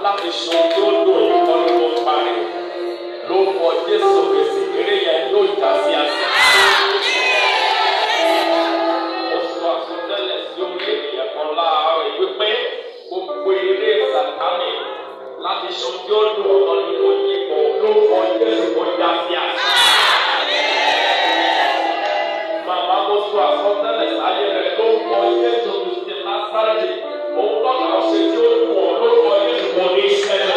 láti ṣe ohun tí ó dùn yìí kọ́ ló ló parí lórúkọ Jésù Kristi eré yẹn yóò já sí asán. Ó sọ àsọtẹ́lẹ̀ sí orí ènìyàn kan láàárọ̀ ìwé pé gbogbo eré Sátánì láti ṣe ohun tí ó dùn ọ̀tọ̀ ní kò yí kọ́ lórúkọ Jésù kò já sí asán. Màmá mo sọ àsọtẹ́lẹ̀ sáyé rẹ̀ lórúkọ Jésù Kristi Násárẹ́tì òun lọ́nà ọ̀sẹ̀ tí ó dùn ọ́ lórúkọ Jésù kò ní ṣẹlẹ̀.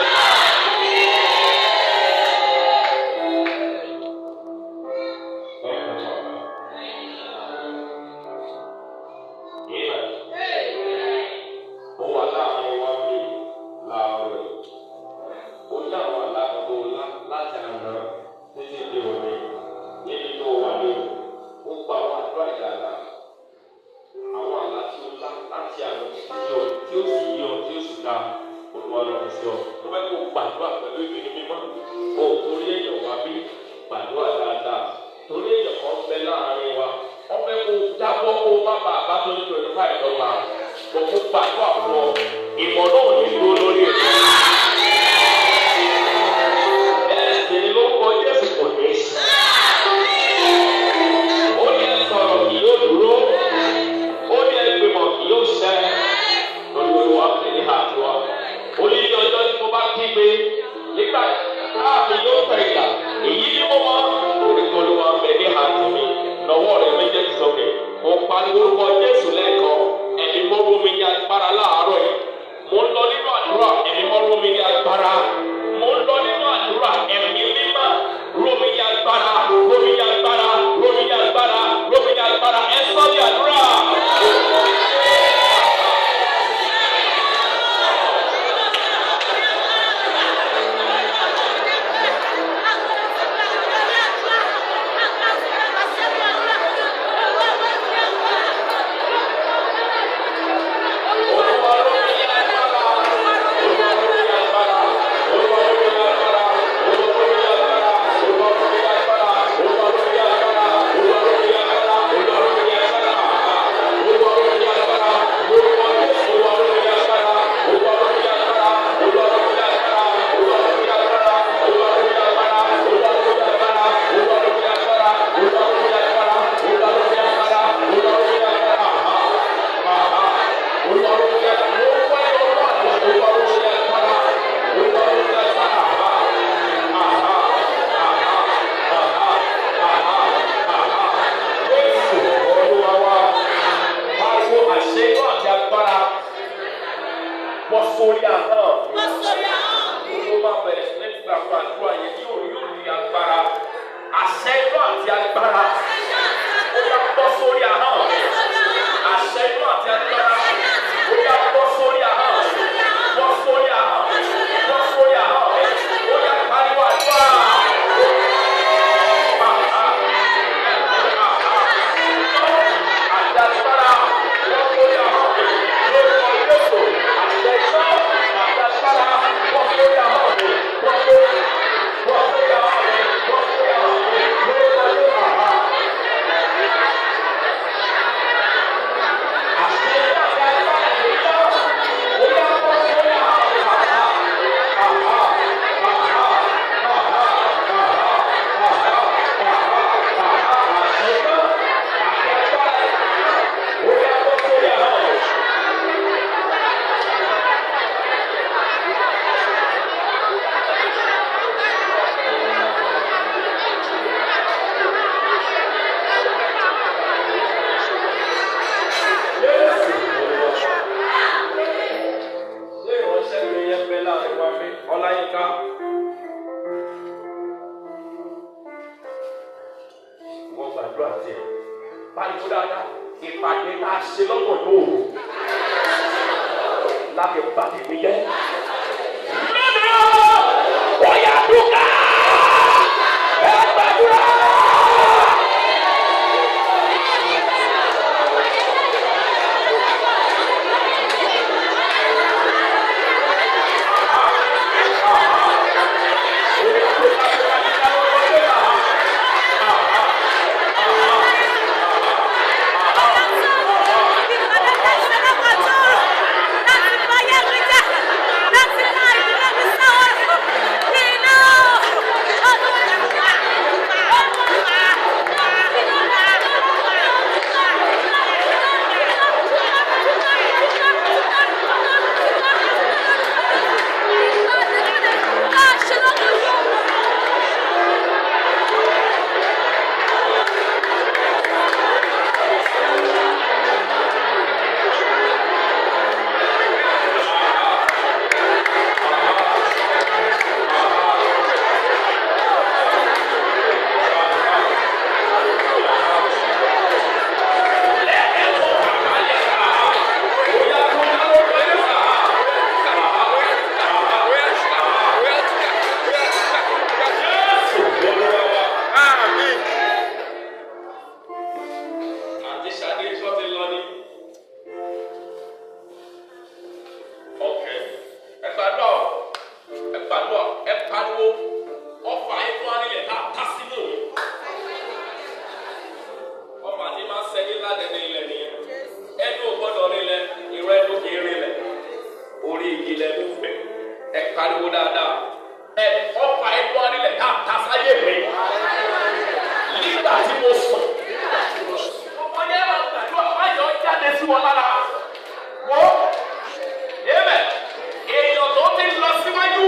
pariwo dáadáa. Ọfà ẹ̀dùn arílẹ̀ ká tasáyé mi. Nígbà tí mo sùn. Ọmọ yẹn máa gbàdúrà báyọ̀ jáde sí wọn lára. Wọ́n. Amen. Èèyàn tó ti lọ síwájú.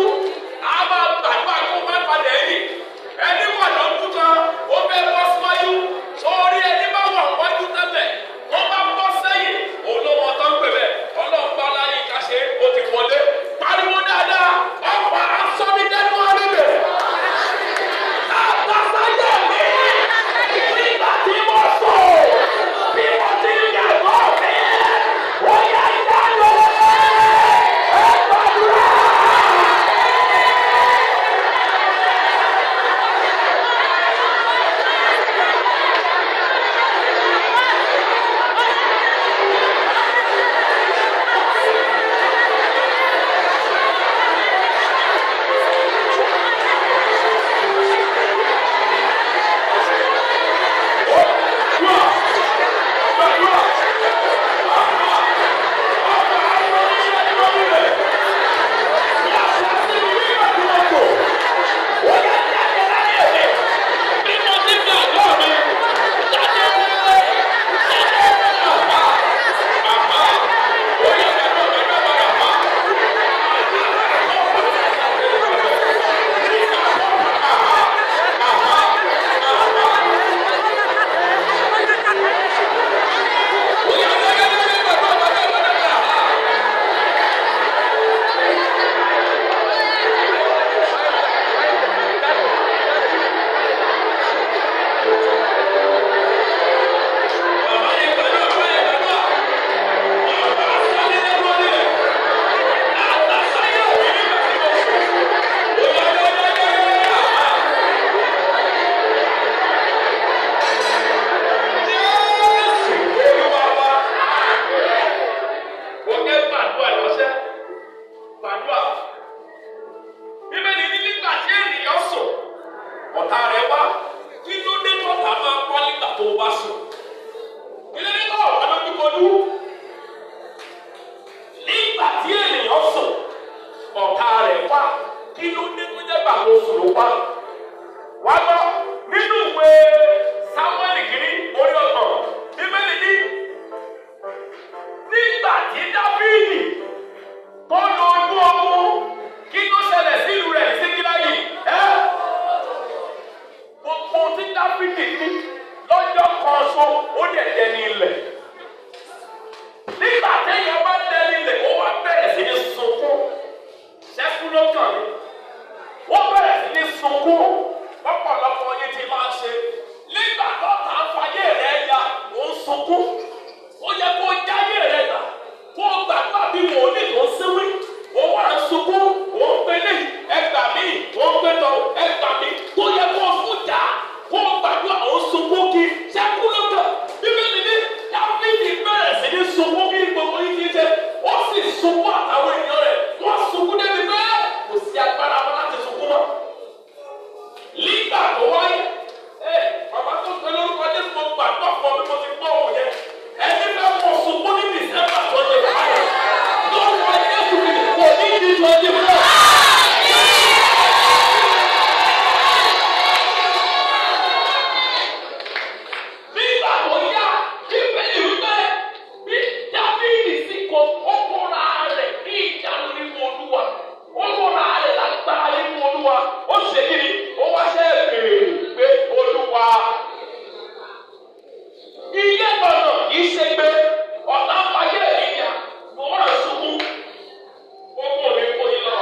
A máa gbàdúrà kó má padà ẹ̀yìn. Ẹni wà lọ́dún kan, ó fẹ́ bọ́ síwájú. Sórí ẹni bá wà wájú tẹ́lẹ̀. Wọ́n bá bọ́ sẹ́yìn. Olówó tó ń pè bẹ́ẹ̀. Ọlọ́ọ̀pá láyé ìkàṣe ó ti wọlé. Pariwo dáadáa. Ọ̀pá aṣọ mi dẹ́nu àríbẹ̀. Àtàsáyé mi. Nígbà tí mo sùn. Bí mo ti ń yàgò mi. Ó yá ìdájọ́. Ẹ gbàdúrà. Ọ̀tá fàyè ìyá, mo wá sunkún, ó kò ní kó yín lọ.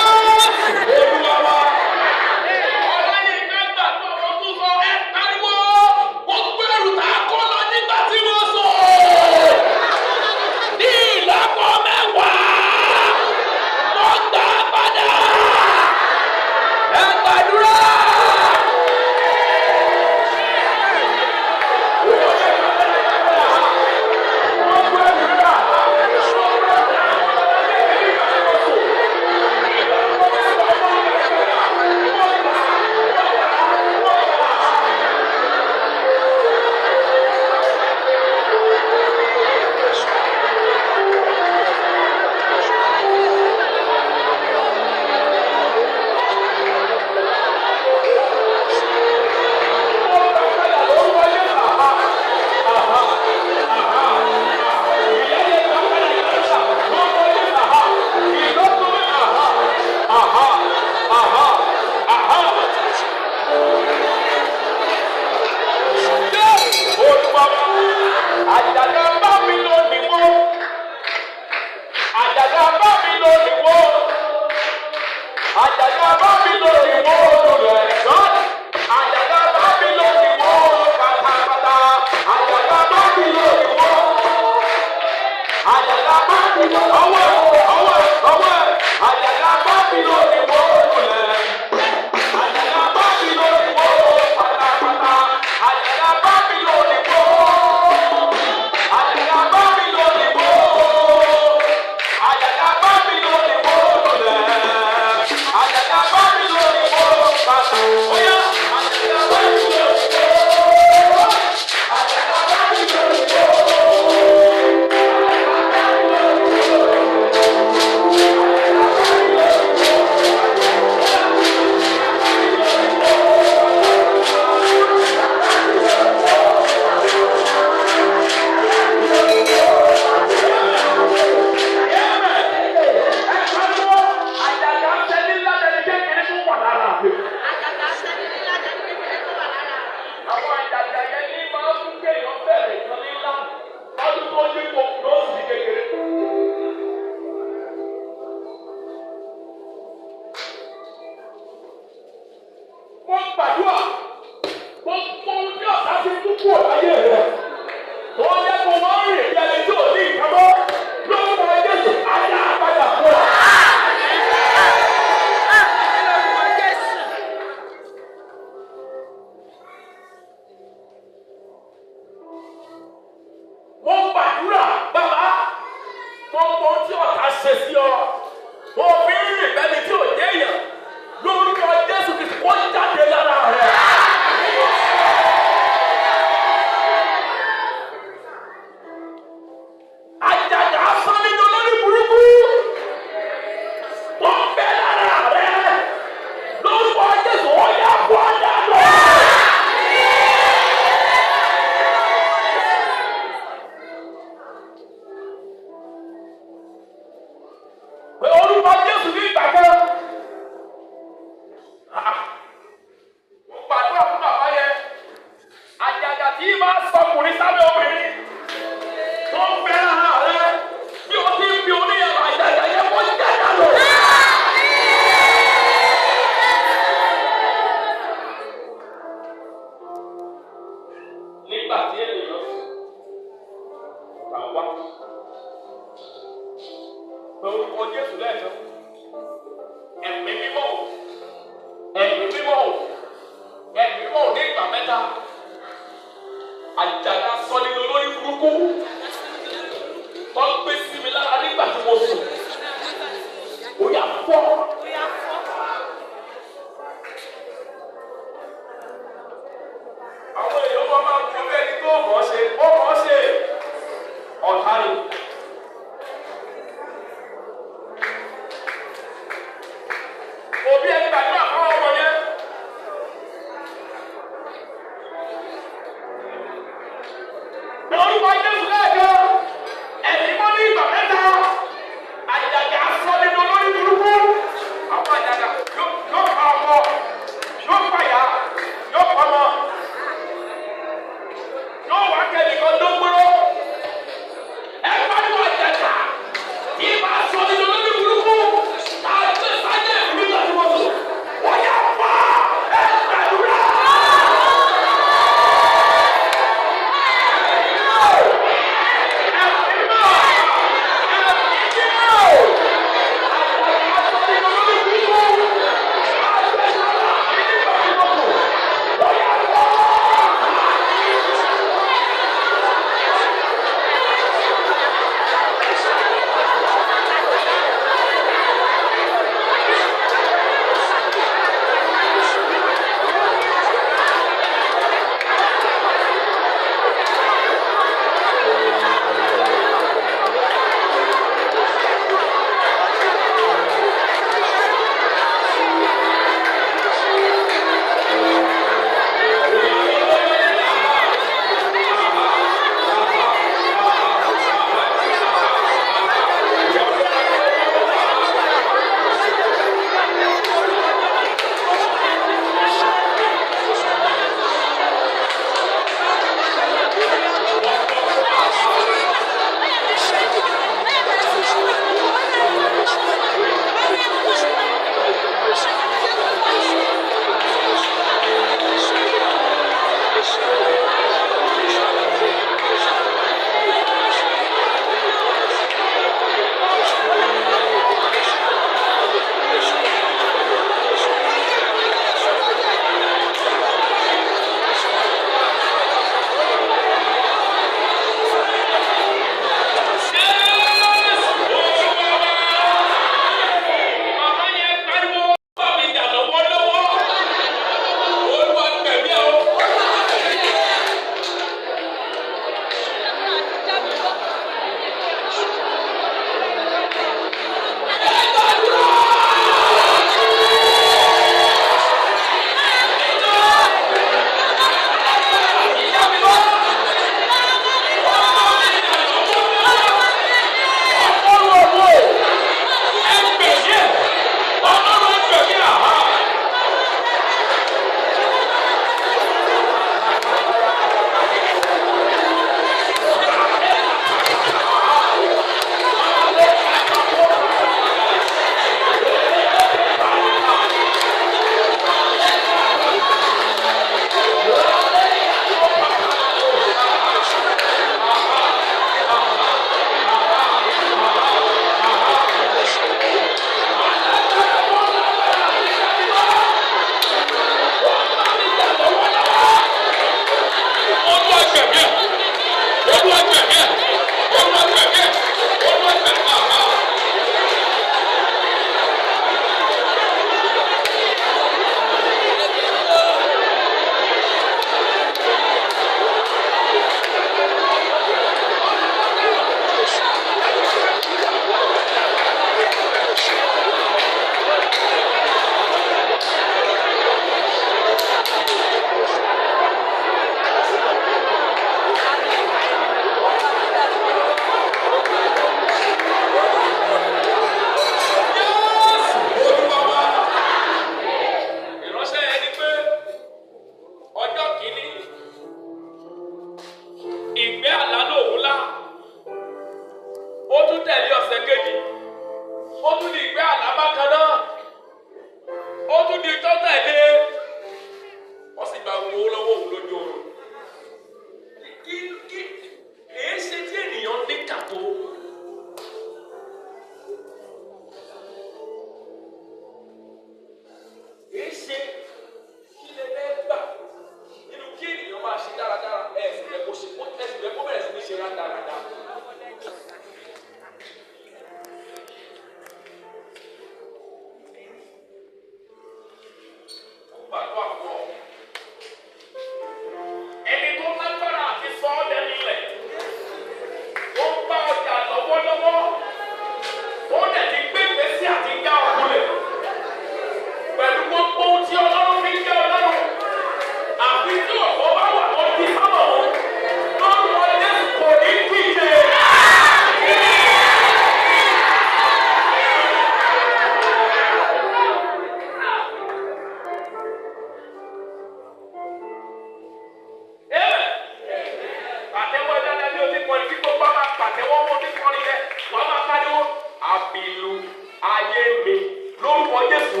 ayé mi lórúkọ Jésù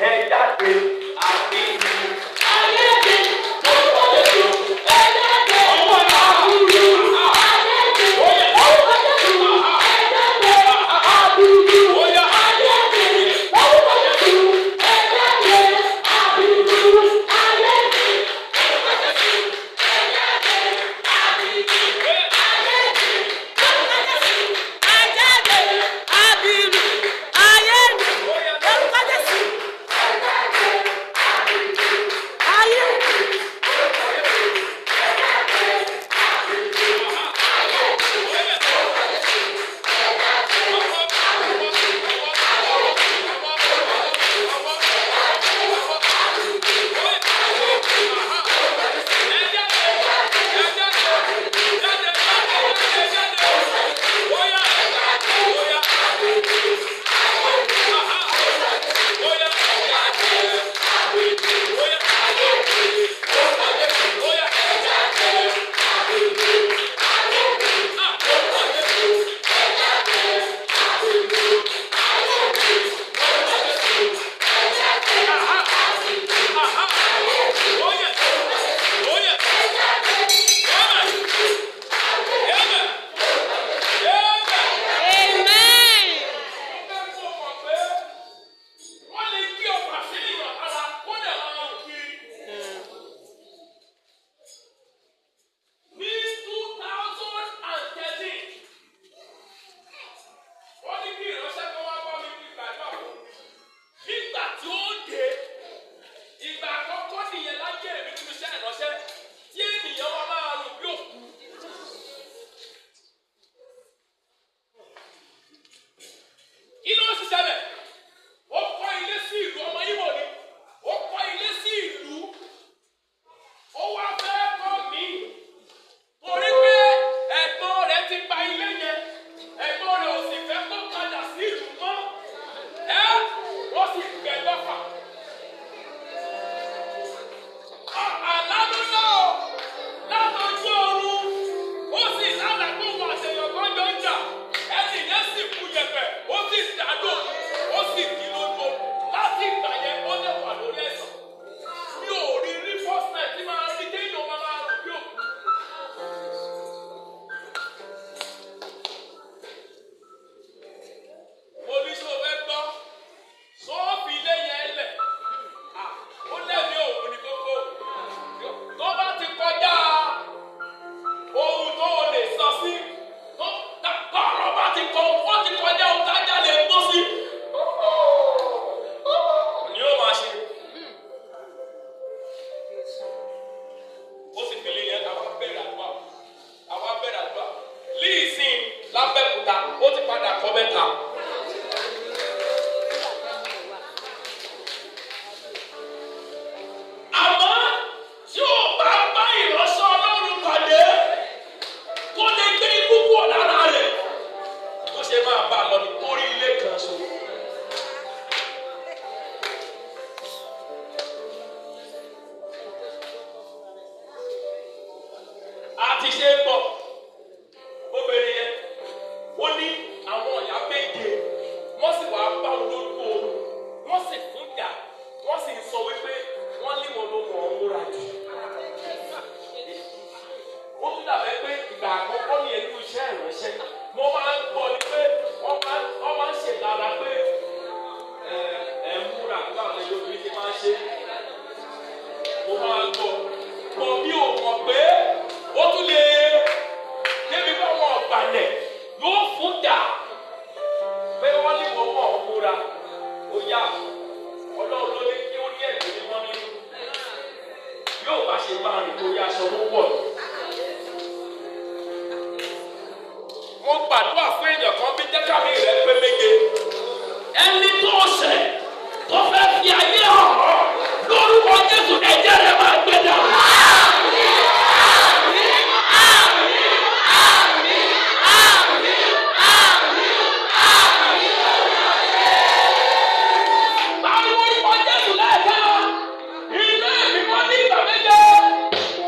ẹ jáde àbínú. Ayé mi lórúkọ Jésù ẹ jáde. Ọwọ́ ìlà àbúrò. Ayé mi lórúkọ Jésù ẹ jáde àbínú. Ayé mi lórúkọ Jésù ẹ jáde àbínú. Ayé mi lórúkọ Jésù ẹ jáde àbínú.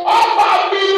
Ọba mi.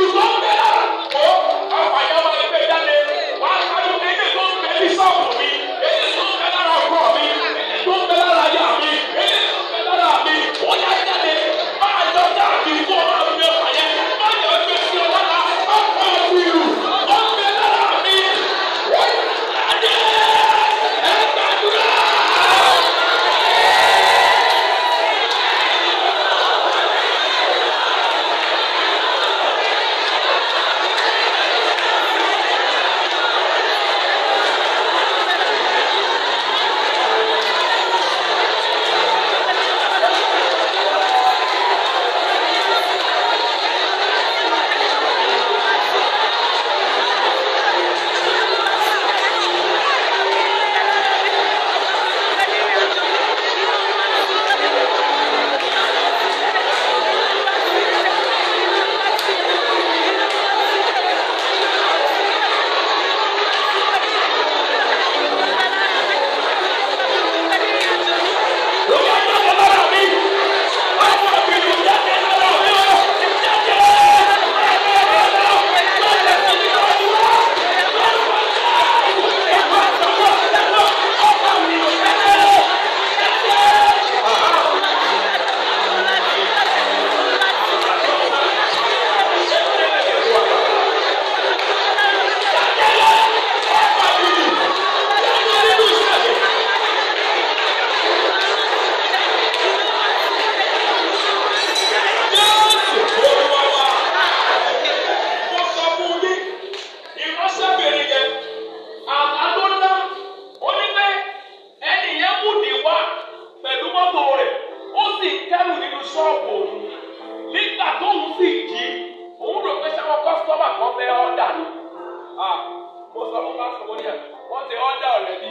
pásítọ̀ wọ́n ní ẹ̀ wọ́n ti ọ́dà ọ̀rẹ́ bí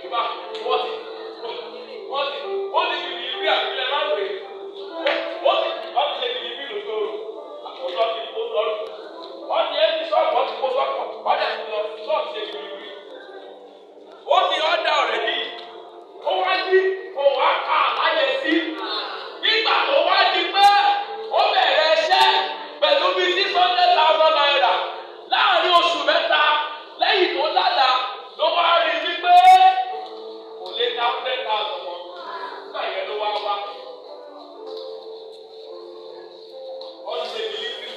ìbá wọ́n ti bìrì ìwé àbílẹ̀ máa ń pè wọ́n ti ṣe bìrì ìwé lòdòdò àkójọ ti kó sọ́ọ̀rọ̀ wọ́n ti ẹ́ ti sọ́ọ̀kọ̀ wọ́n ti kó sọ́ọ̀kọ̀ wọ́n dẹ̀ ti lọ sọ́ọ̀kì ṣe bìrì ìwé ó ti ọ́dà ọ̀rẹ́ bí ó wá ní òun á ká àláyé sí nígbà tó wá di pé ó bẹ̀rẹ̀ iṣẹ́ pẹ̀lú bíi 600,000 naira láàrin oṣù mẹ́ta lẹ́yìn tó lálàá ló wá rí i wípé kò lè ta 100,000 mọ́ nígbà yẹn ló wá wá. wọ́n ti ṣe delivery.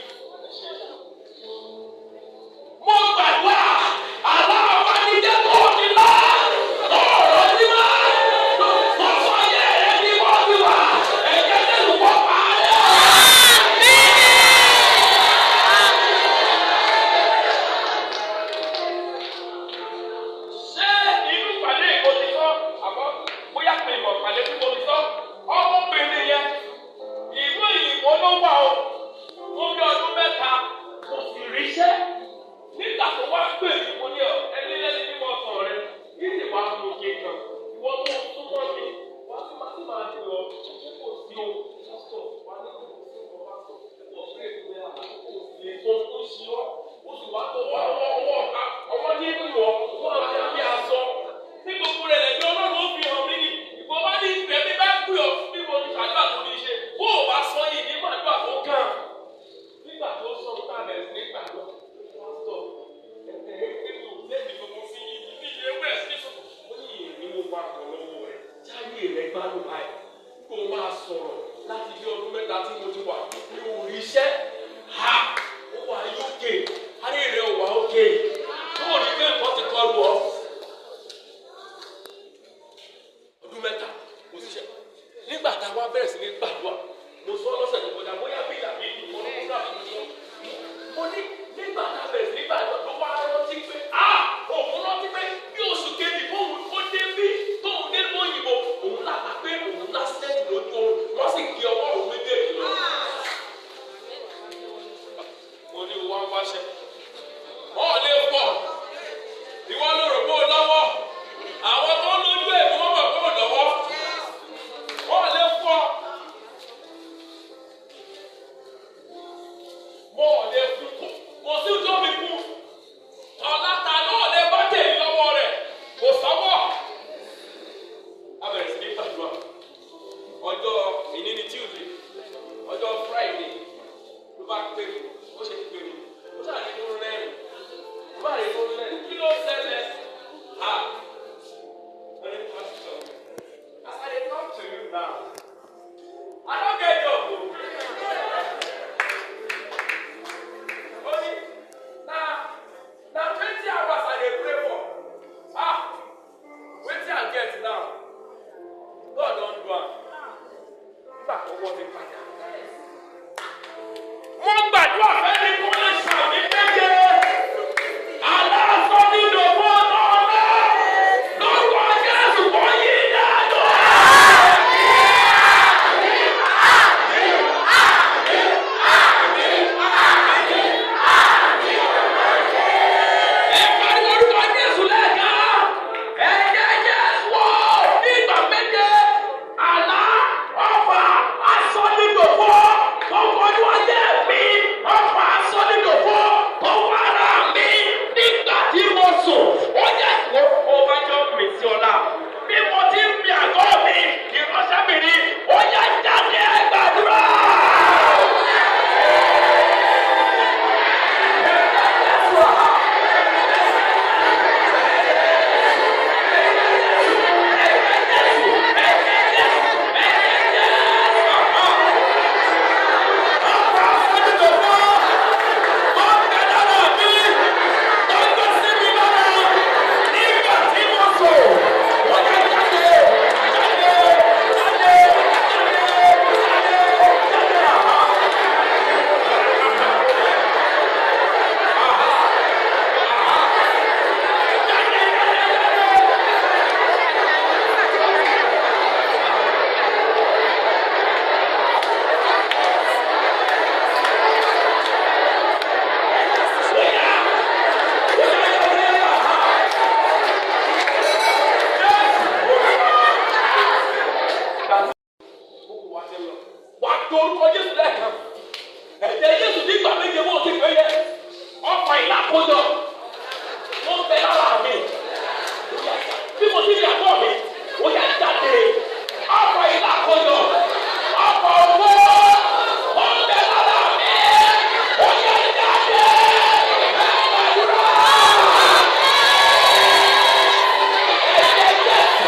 mo gbàdúrà àlá àwọn àníjẹ́ tó ti lọ tó ọ̀rọ̀ sí wa tó sọ yẹ ẹ̀ ní wọ́n ti wà ẹ̀jẹ̀ tẹ̀lé wọ́n pa á lẹ́. ṣé inú pàdé ìbò ti sọ àbọ̀ bóyá pé ìmọ̀ pàdé tí mo ti sọ ọmọbìnrin yẹn ìlú ìyìnbó ló wà o fún bí ọdún mẹ́ta kò sì ríṣẹ́ nígbà tó wá pè mí mo ní ọ ẹni lẹ́ni tí mo sọ rẹ yìí sì wá fún oge kan ìwọ tó súnmọ́ mi wá sí máa dùn ọ ṣé kò sí o pásítọ̀ wá ní kò sí o pásítọ̀ wọ́n fún èdè rẹ̀ àkókò lè tó tó ṣí ọ ó sì wá tó wá ọwọ́ ọ̀ka ọwọ́ ní ìlú ọ wọ́n á fi bí aṣọ tí gbogbo rẹ̀ lẹ́bi ọlọ́run ó fi hàn mí ni ìgbọ́ bá ní ìfẹ́ mi bá pè ọ́ bí mo ti ṣàdúrà tó ní ṣe bó o bá sọ yìí ní gbàdúrà tó kàn nígbà tó sọ ọ́ tábẹ̀ sí gbàdúrà pásítọ̀ ètò lẹ́bi gbogbo sí yìí ní ilé ewé ẹ̀sìn sọ̀rọ̀ ó ní ìrìn ní mo bá kọ̀ lọ́wọ́ rẹ̀ jáde rẹ̀ gbádùn báyìí kó o máa sọ̀rọ̀ láti bí ọdún mẹ́ta tí mo ti wà ní orí iṣẹ́ ha ó wà yókè ayé rẹ̀ ò wà ókè tó o ní bẹ́ẹ̀ kọ́ ti kọ́ lu ọ. ọdún mẹ́ta mo ṣiṣẹ́ nígbà tá a wá bẹ̀rẹ̀ sí ní gbàdúrà mo sọ lọ́sẹ̀ tó kọjá bóyá bí ìyàbí ìdìbò ní kúrò àbí ìdìbò mo ní nígbà tá a bẹ̀rẹ̀ sí ní gbàdúrà tó wá rántí pé òun rántí pé bí oṣù kejì fóun ó dé bí tóun dé mọ́ òyìnbó òun láta pé òun lásìtẹ́ẹ̀tì lójú oorun wọ́n sì kí ọwọ́ òun méjèèjì lọ. mo ní wọ́n wáṣẹ́ wọ́n lè pọ̀ ìwọ ló rò pé ó lọ́wọ́ àwọn tó lójú ẹ̀ ni wọ́n mọ̀ pé ó lọ́wọ́ wọ́n lè pọ̀ wọ́n lè fún kò sí ojú omi kú ọ̀làtà náà lè bá tèmi lọ́wọ́ rẹ̀ kò sọ́wọ́ abẹ̀rẹ̀ sí ní gbàdúrà ọjọ́ ìní ni Tuesday ọjọ́ Friday ló bá pè mí ó ṣe pè mí ó ṣàlàyé tó rẹ́rìn ó bá rí tó rẹ́rìn kí ló ṣẹlẹ̀ as I dey talk to you now I don get job o. Only na 20 hours I dey pray for wetin I get now God don do am nígbà tó wọ́n mi padà. Mo gbàdúrà fẹ́ni kó lè ṣàmì méje. Aláàfọ́ nínú owó ọ̀nà lórúkọ Jésù wọ́n yí dáadọ́. Ẹ pariwo orúkọ Jésù lẹ́ẹ̀kan. Ẹ̀jẹ̀ Jésù wọ̀ nígbà méje. Àlá ọ̀fà aṣọ nínú owó tó kọjú ayé mi. Ọ̀fà aṣọ nínú orúkọ Jésù lẹ́ẹ̀kan. Ẹ̀jẹ̀ Jésù nígbà méje wọ́n ti pè é. Ọ̀pọ̀ ìlàkójọ. Wọ́n bẹ lára mi. Bí mo ti rí àbọ̀ mi, ó yà jáde. Ọ̀pọ̀ ìlàkójọ. Ọ̀pọ̀ owó. Wọ́n bẹ lára mi. Ó yà jáde. Àdúrà. Ẹ̀jẹ̀ Jésù.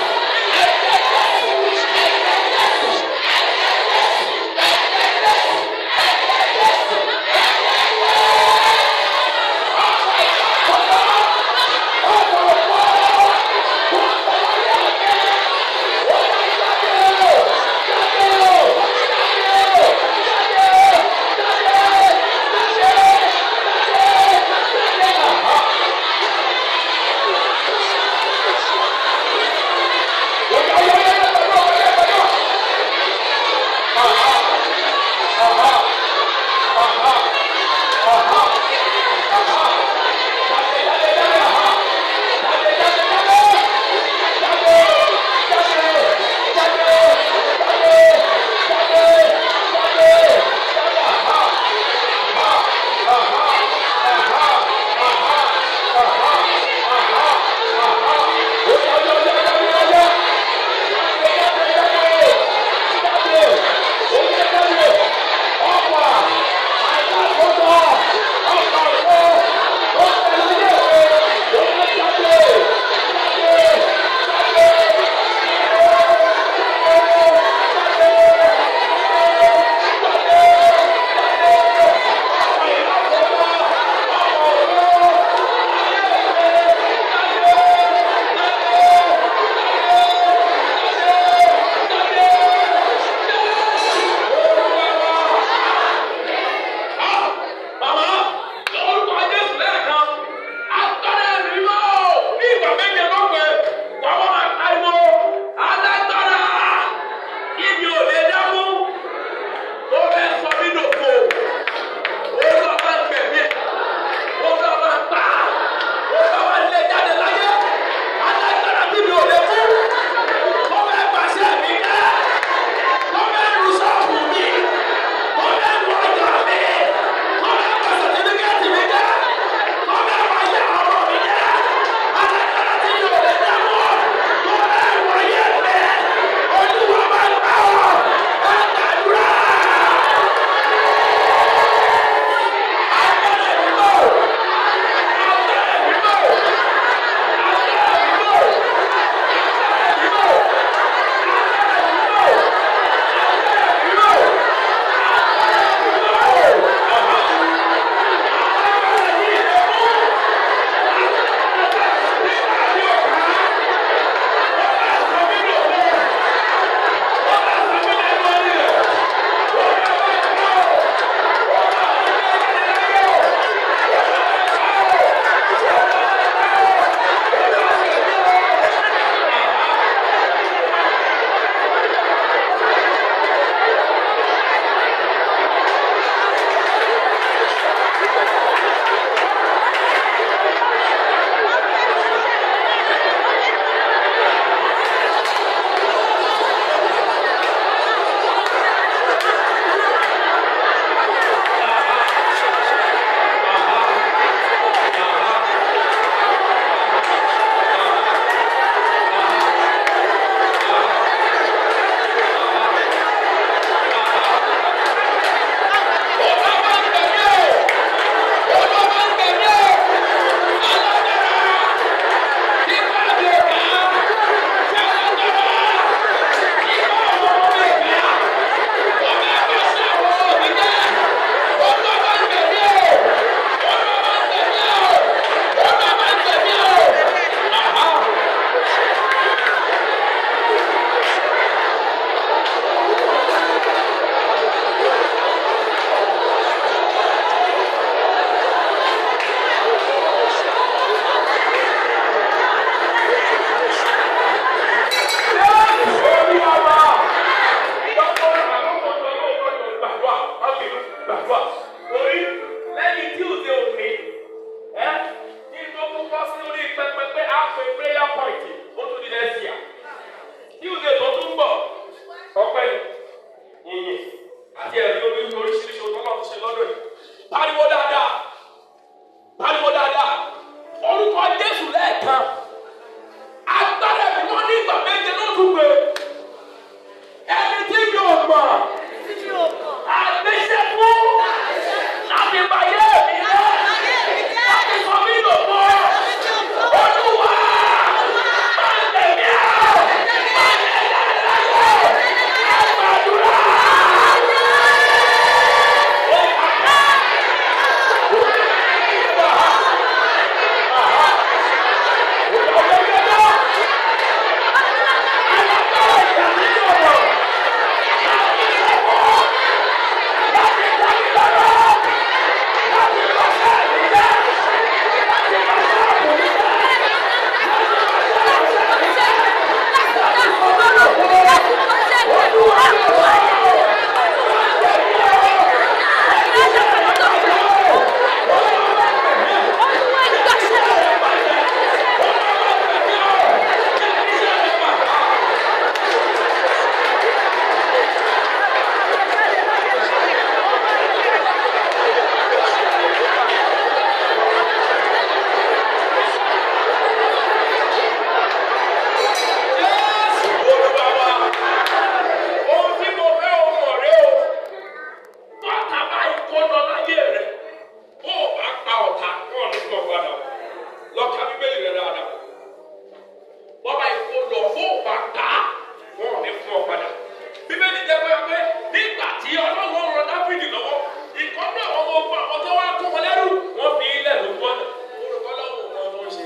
bíbélì jẹ́ pé nígbà tí Ọlọ́run rán Dáfídì lọ́wọ́ ìkọ́nà àwọn ọmọ àwọn tó wá kó wọn lẹ́rù wọ́n fi ilẹ̀ ló gbọ́ náà orúkọ Ọlọ́run kan tó ń ṣe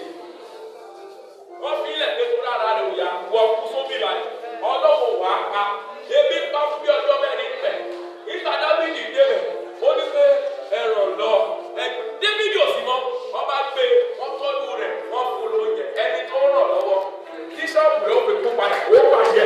wọ́n fi ilẹ̀ pé kúrò ara rẹ̀ òyà wọ́n kú sóbì báyìí Ọlọ́run wà á pa ebi pa fún bí ọjọ́ mẹ́rin pẹ̀ nígbà Dáfídì débẹ̀ ó ní pé ẹ̀rọ lọ Dáfídì ò sí mọ́ wọ́n bá gbé wọ́n tọ́jú rẹ̀ wọ́n fún lóúnjẹ ẹni tó ń ràn lọ́wọ́ tí sọ́ọ̀bù rẹ̀ ó fi kú padà ó pàṣẹ.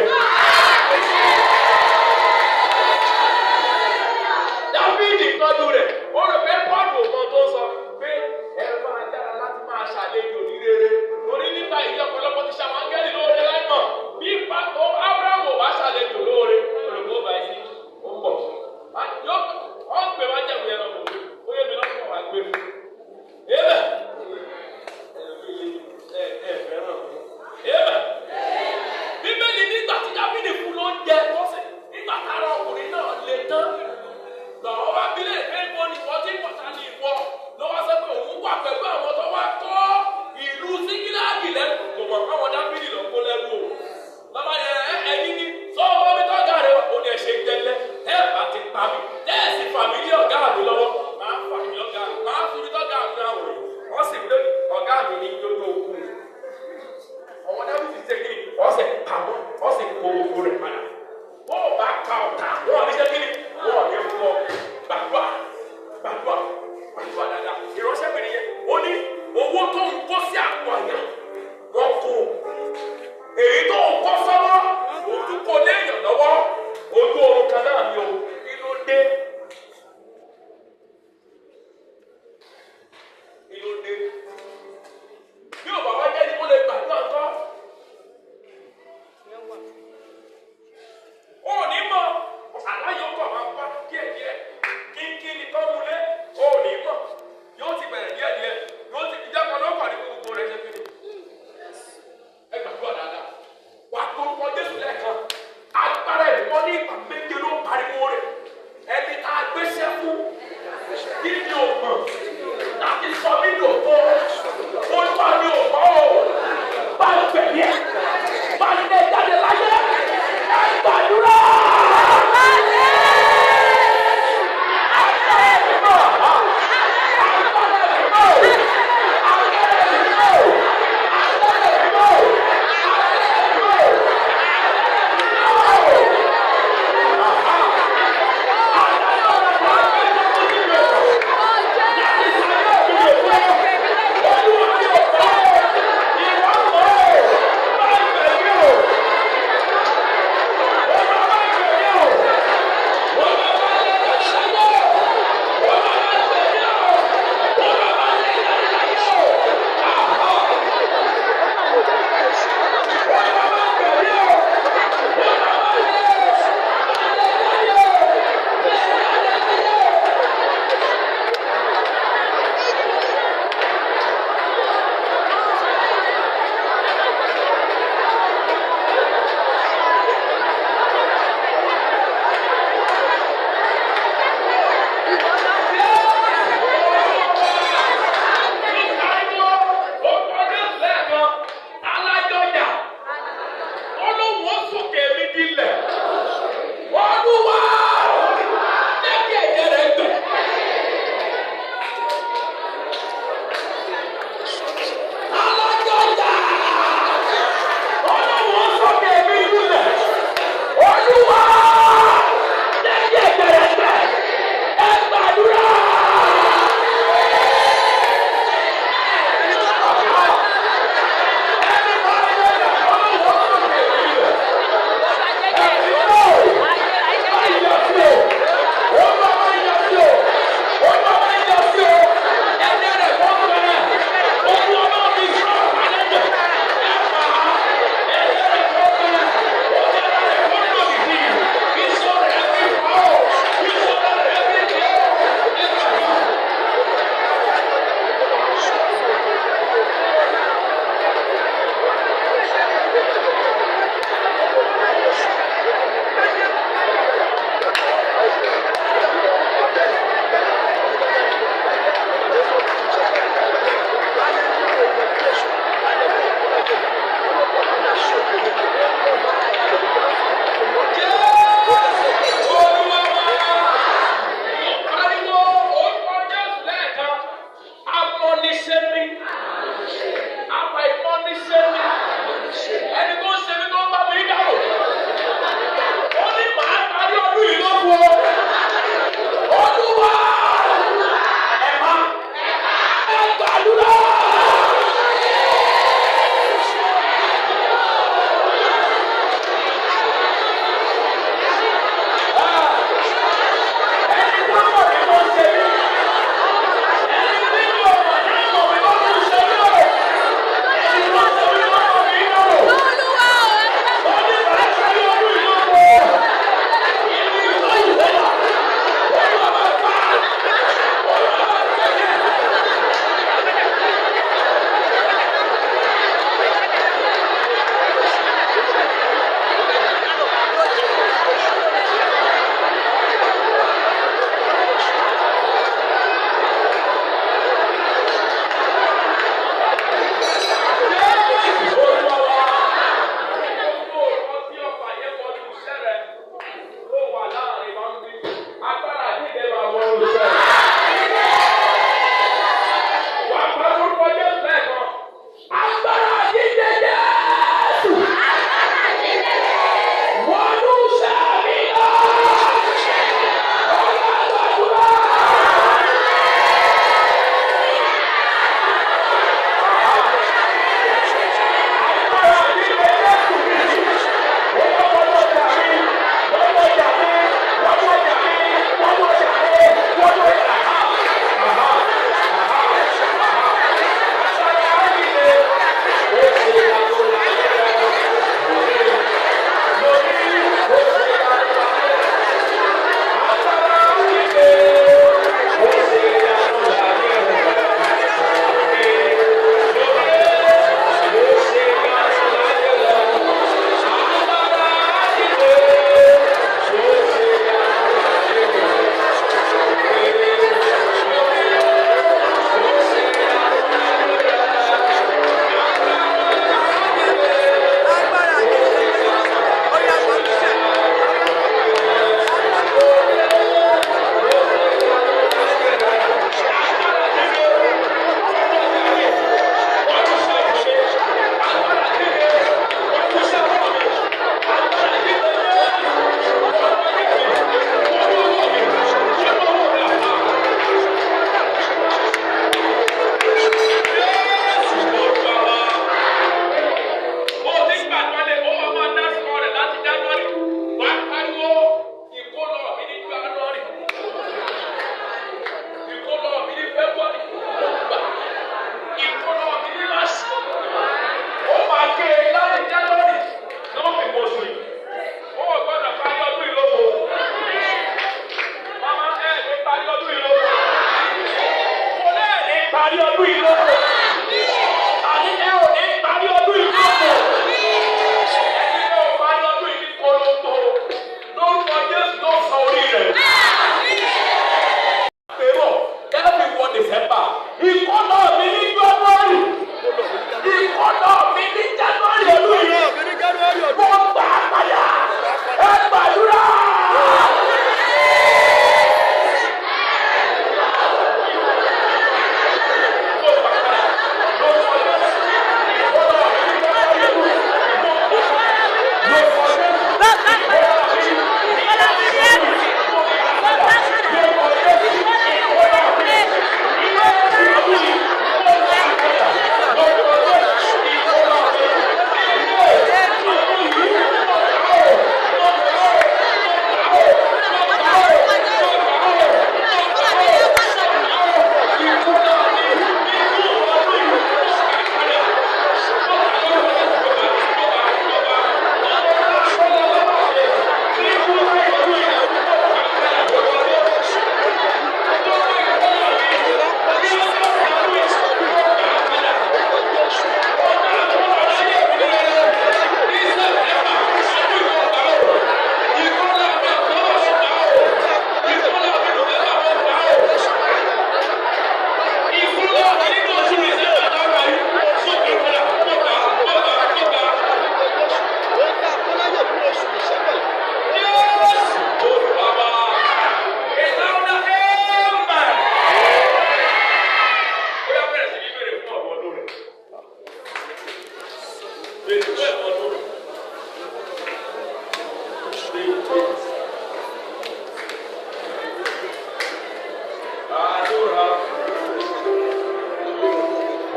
Àdúrà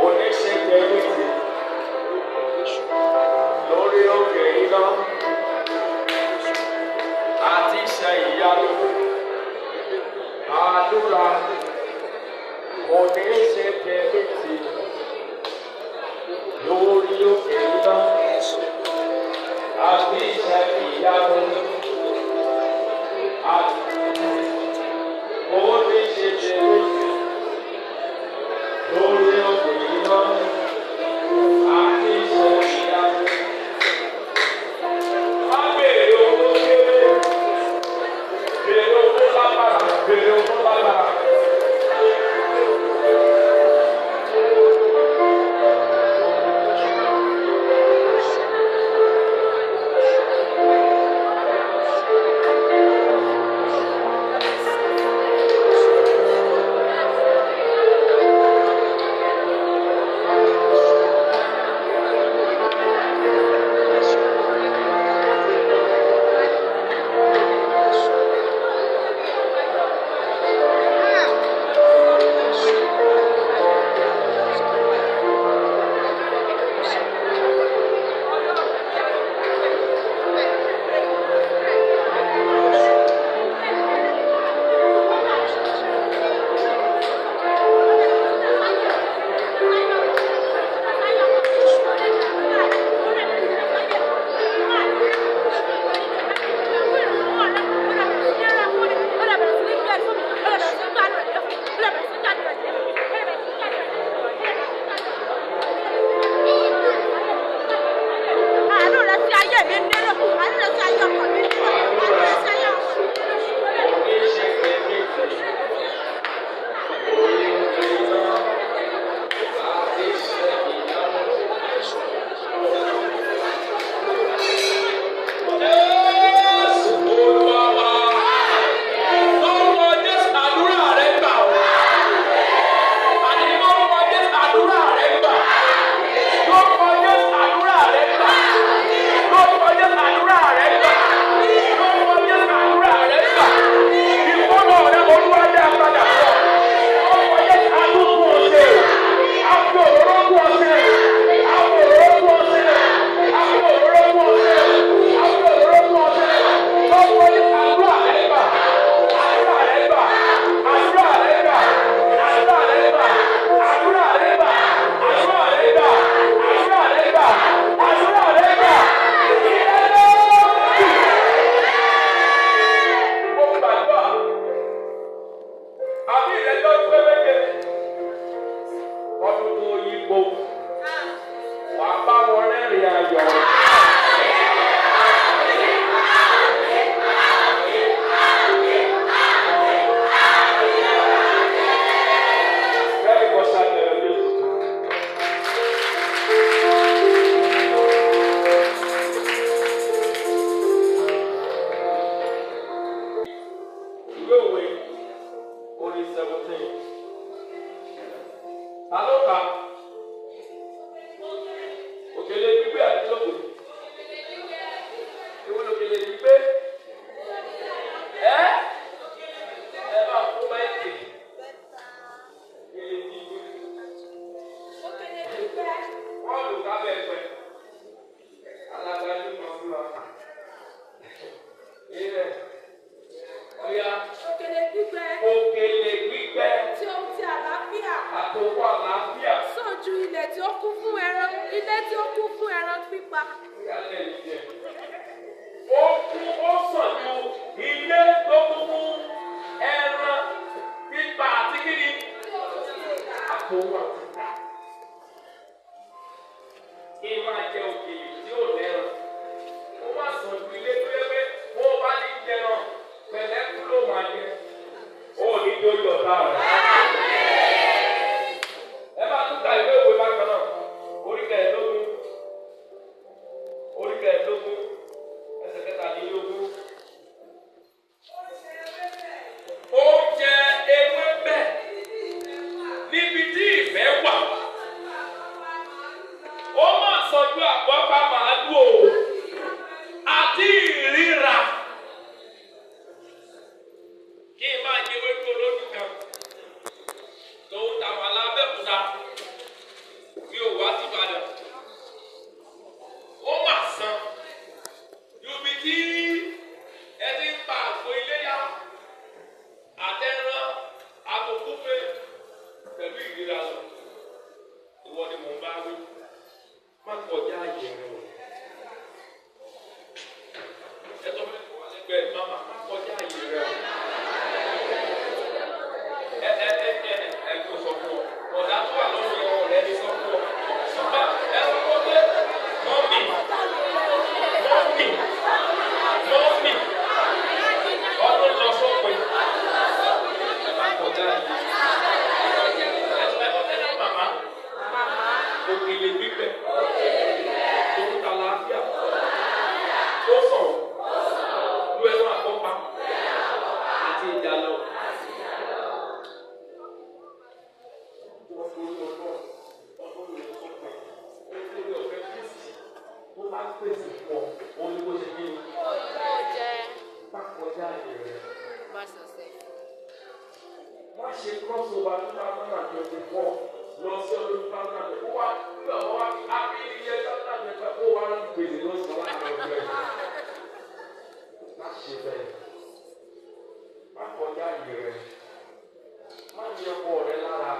oníṣẹ́kẹ̀rẹ́tì lórí òkè iná àti iṣẹ́ ìyanu. Àdúrà oníṣẹ́kẹ̀rẹ́tì lórí òkè iná àti iṣẹ́ ìyanu. Oníṣẹ́kẹ̀rẹ́tì lórí òkè iná àti iṣẹ́ ìyanu. Má bèrè owó kéré, bèrè owó lágbára, bèrè owó lágbára. Orí kẹẹ̀ẹ́dógún, ẹsẹ̀ kẹtàdínlógún. bẹ́ẹ̀ mama má kọjá yìí rẹ̀ ẹ kò sọ fún ọ ọ̀dà tó wà lórí ọ̀rẹ́ ní sọ fún ọ ṣùgbọ́n ẹ ń kọ́ pé mọ́mì ọdún lọ sópin ẹ má kọjá yìí ẹ mama òkèlè gbígbẹ tó ń ta láàfíà ó sọ̀rọ̀ lu ẹnu àkọ́pá àti ìjà lọ. Pèsè pọ̀ olùkó ṣe kí ni. Pákọjá ìrẹ̀. Má ṣe crossover 2024 lọ sí ọdún 2024. Ó wá gbà wá abíyẹ 2024 ó wá ń pèsè lọ́sọ̀rọ̀ láàrin ọ̀gbẹ́. Má ṣe bẹ́ẹ̀. Pákọjá ìrẹ̀. Má ní ọkọ rẹ lára.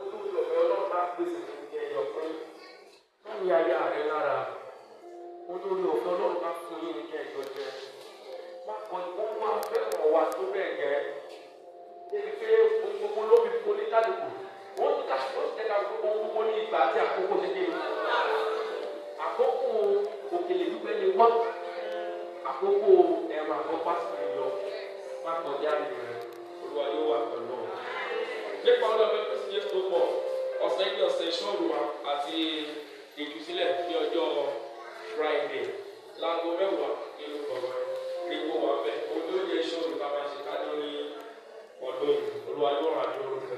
Olórí ọ̀fẹ́ ọlọ́run bá pèsè fún ẹyọ pé. Má ní aya rẹ lára. Olórí ọ̀fẹ́ ọlọ́run bá fún yín ní kẹjọ jẹ. Má kọ ìwọ́n máa fẹ́ràn wa tó bẹ́ẹ̀ gẹ́. Débi pé gbogbo ló fi fún oníkálukú. Wọ́n ti ká ó ti ẹ̀ka gbogbo ní ìgbà àti àkókò ṣe dé. Àkókò òkèlè gbígbẹ́ ni wọ́n. Àkókò ẹ̀rọ àkọ́kọ́ sì ń yọ. Má kọjá ìrìn. Olúwa yóò wà pẹ̀lú ọ. Nípa ọlọ́run ẹgbẹ́ sì yẹ kó pọ̀. Ọ̀sẹ̀ ní ọ̀sẹ̀ ìṣòro wa àti ìtúsílẹ̀ ní ọjọ́ Friday láago 10 nínú kọ̀ọ̀rọ̀ gbogbo wa bẹ́ẹ̀ olóyè ìṣòro ká máa ṣe kájọ ní ọdún Olúwa yóò ràn án lórúkọ.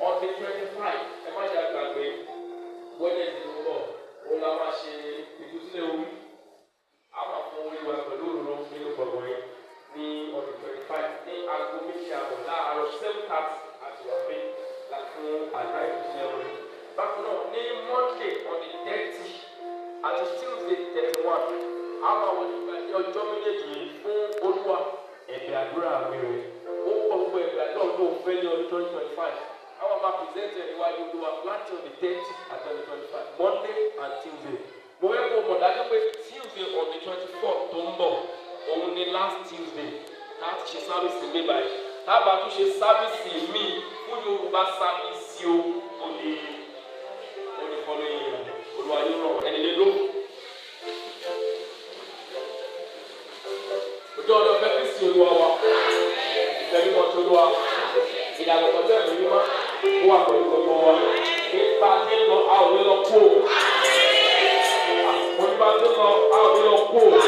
On the 25 ẹ má jà gbàgbé Wednesday tó bọ̀ ó la máa ṣe ìtúsílẹ̀ orí a máa fún orí wa pẹ̀lú òróró nínú kọ̀ọ̀rọ̀ yẹn ní on the 25 ní aago méjì àbọ̀ láàárọ̀ 7:30 àti wà pé láti fún àdúrà ìtúsílẹ̀ orí. Bákan náà ní Monday on the 30 àti Tuesday 31 àwọn àwọn ìgbà ní ọjọ́ méjèèjì fún Olúwa ẹ̀bẹ̀ àdúrà mìíràn ó pọ̀ gbogbo ẹ̀bẹ̀ àdúrà tó fẹ́ ní ọdún 2025 àwọn máa present ẹ̀ níwájú Olúwa láti on the 30 àti on the 25 Monday and Tuesday. Mo fẹ́ kó mọ̀ dájú pé Tuesday on the 24th tó ń bọ̀ òun ni last Tuesday láti ṣe sábìsì mi báyìí tábà tún ṣe sábìsì mi fún Yorùbá sábìsì o òní following year Olúwa yóò ràn ẹni lé ló. Ojú ọdún ọ̀fẹ́ Kristi Olúwa wa ìfẹ́ mímọ́ tó lọ́wọ́ ìdàgbàsókè tó ẹ̀mí mímọ́ ó wà pẹ̀lú gbogbo wa nípa tí ń lọ a ò ní lọ kú o. Mo nípa tí ń lọ a ò ní lọ kú o.